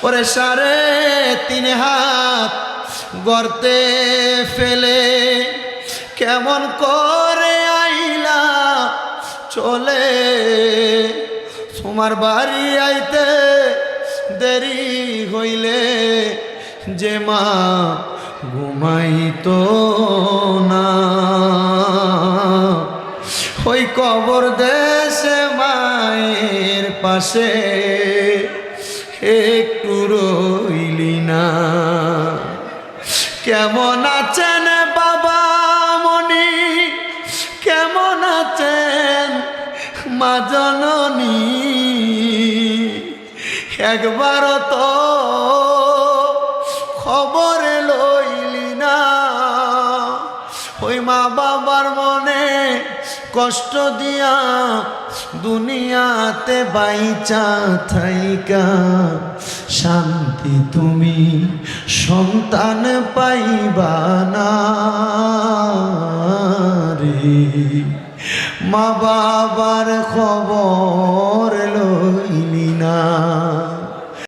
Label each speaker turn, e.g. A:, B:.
A: ওরে 3.5 হাত গর্তে ফেলে কেমন করে আইলা চলে, তোমার বাড়ি আইতে দেরি হইলে যে মা ঘুমাইতো না, ওই কবর দেশে মায়ের পাশে একটু রইলি না। কেমন আছেন বাবা মনি, কেমন আছেন মা জননী, একবার তো খবর লইলি না। ওই মা বাবার মনে কষ্ট দিয়া দুনিয়াতে বাইচা থাইকা শান্তি তুমি সন্তান পাইবা না রে। মা বাবার খবর